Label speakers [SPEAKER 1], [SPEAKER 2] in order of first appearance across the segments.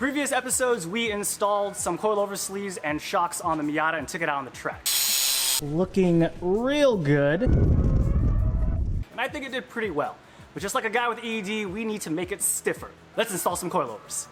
[SPEAKER 1] Previous episodes, we installed some coilover sleeves and shocks on the Miata and took it out on the track. Looking real good. And I think it did pretty well. But just like a guy with ED, we need to make it stiffer. Let's install some coilovers.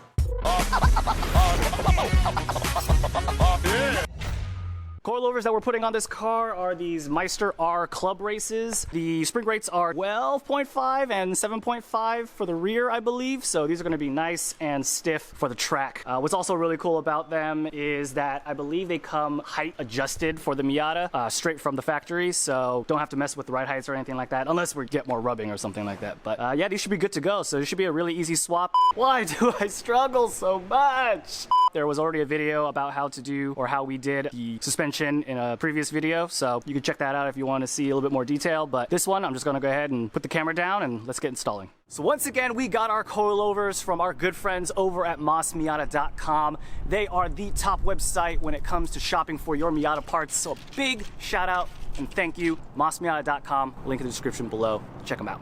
[SPEAKER 1] Coilovers that we're putting on this car are these Meister R Clubraces. The spring rates are 12.5 and 7.5 for the rear, I believe. So these are going to be nice and stiff for the track. What's also really cool about them is that I believe they come height adjusted for the Miata, straight from the factory. So don't have to mess with the ride heights or anything like that, unless we get more rubbing or something like that. But yeah, these should be good to go. So this should be a really easy swap. Why do I struggle so much? There was already a video about how to do, or how we did the suspension in a previous video, so you can check that out if you want to see a little bit more detail. But this one, I'm just going to go ahead and put the camera down and let's get installing. So once again, we got our coilovers from our good friends over at mossmiata.com. They are the top website when it comes to shopping for your Miata parts, so a big shout out and thank you. mossmiata.com, link in the description below. Check them out.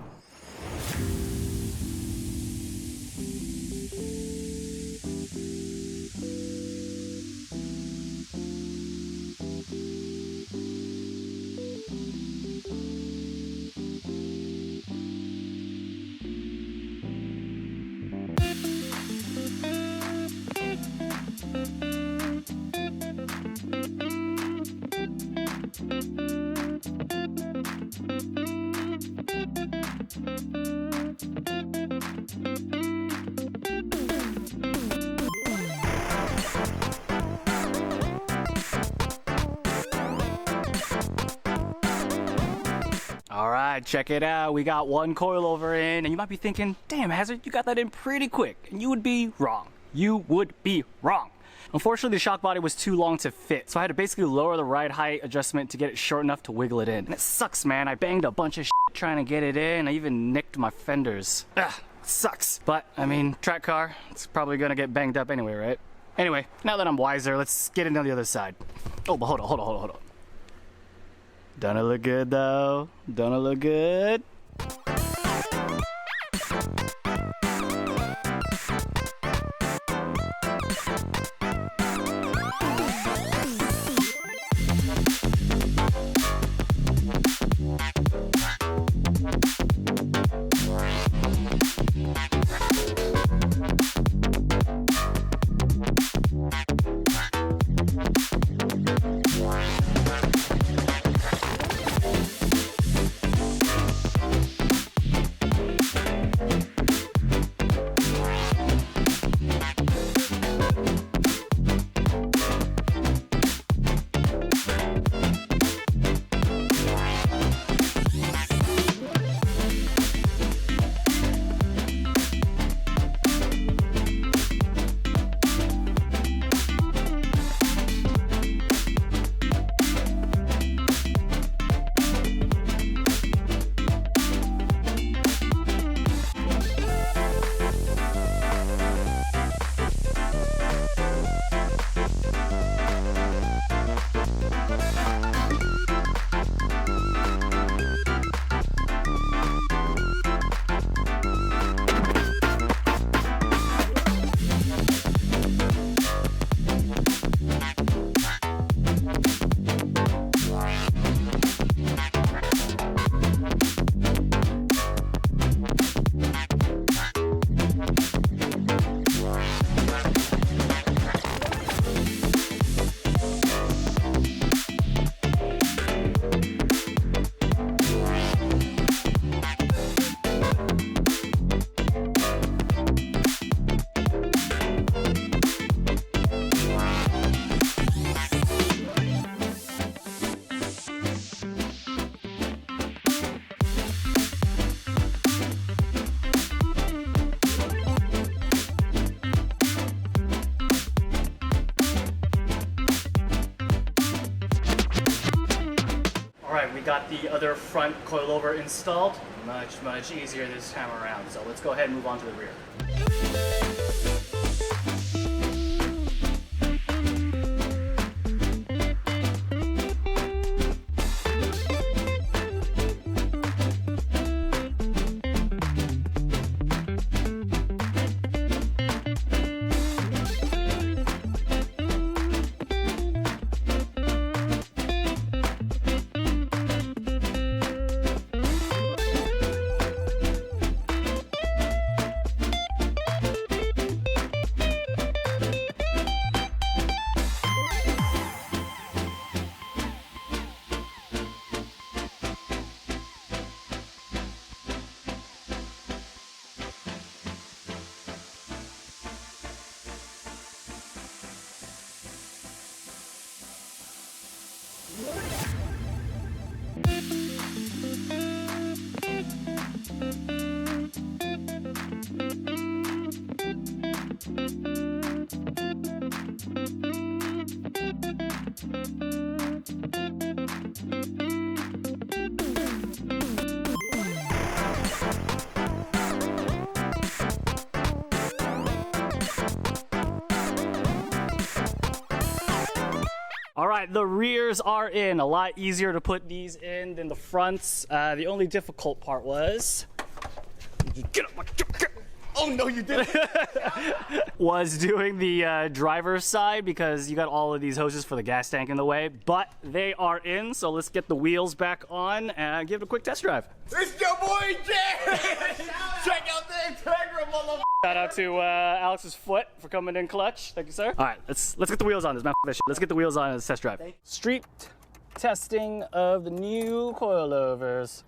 [SPEAKER 1] All right, check it out. We got one coilover in, and you might be thinking, damn, Hazard, you got that in pretty quick. And you would be wrong. You would be wrong. Unfortunately, the shock body was too long to fit, so I had to basically lower the ride height adjustment to get it short enough to wiggle it in. And it sucks, man. I banged a bunch of shit trying to get it in. I even nicked my fenders. Ugh, sucks. But, I mean, track car, it's probably gonna get banged up anyway, right? Anyway, now that I'm wiser, let's get into the other side. Oh, but hold on. Don't it look good, though? Don't it look good? We got the other front coilover installed. Much easier this time around. So let's go ahead and move on to the rear. All right, the rears are in. A lot easier to put these in than the fronts. The only difficult part was... Get up, get. Oh no, you didn't. Was doing the driver's side because you got all of these hoses for the gas tank in the way, but they are in, so let's get the wheels back on and give it a quick test drive.
[SPEAKER 2] It's your boy Jay! Check out the Integra, motherfucker!
[SPEAKER 1] Shout out to Alex's foot for coming in clutch. Thank you, sir. All right, let's get the wheels on this, man. Let's get the wheels on this test drive. Street testing of the new coilovers.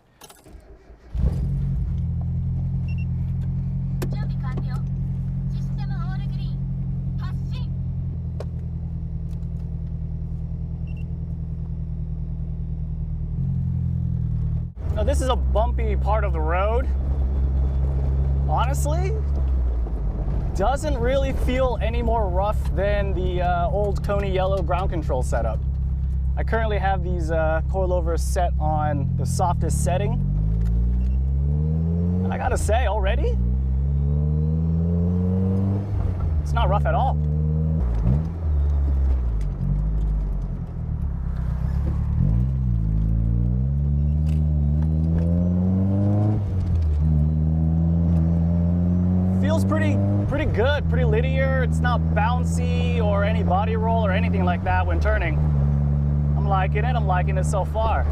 [SPEAKER 1] Now this is a bumpy part of the road. Honestly, doesn't really feel any more rough than the old Coney Yellow ground control setup. I currently have these coilovers set on the softest setting. And I gotta say, already, it's not rough at all. Feels pretty good, pretty linear. It's not bouncy or any body roll or anything like that when turning. I'm liking it so far.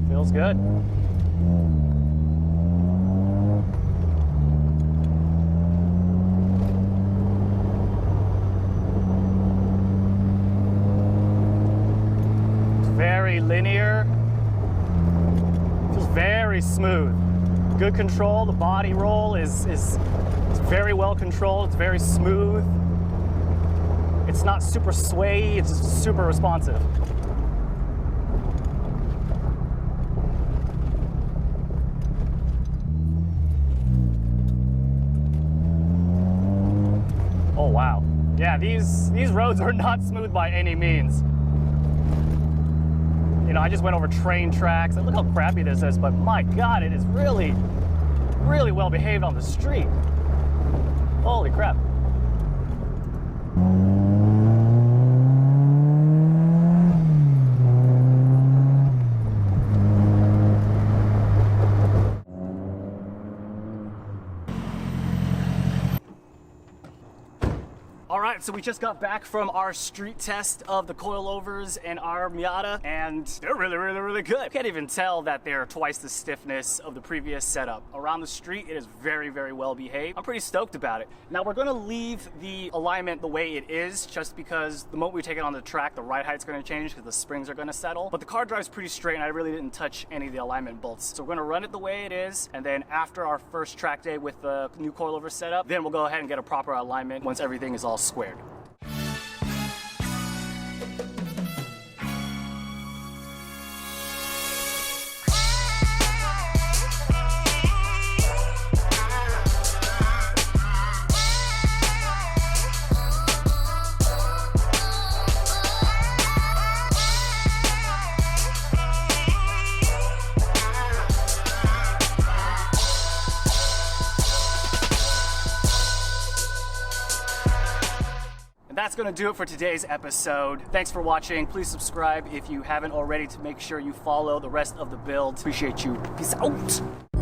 [SPEAKER 1] Feels good. It's very linear. Very smooth. Good control. The body roll is very well controlled. It's very smooth. It's not super sway. It's just super responsive. Oh wow. Yeah, these roads are not smooth by any means. You know, I just went over train tracks, and look how crappy this is, but my God, it is really, really well behaved on the street. Holy crap. All right, so we just got back from our street test of the coilovers and our Miata, and they're really, really, really good. You can't even tell that they're twice the stiffness of the previous setup. Around the street, it is very, very well behaved. I'm pretty stoked about it. Now, we're gonna leave the alignment the way it is, just because the moment we take it on the track, the ride height's gonna change because the springs are gonna settle. But the car drives pretty straight, and I really didn't touch any of the alignment bolts. So we're gonna run it the way it is, and then after our first track day with the new coilover setup, then we'll go ahead and get a proper alignment once everything is all squared. That's gonna do it for today's episode. Thanks for watching. Please subscribe if you haven't already to make sure you follow the rest of the build. Appreciate you. Peace out.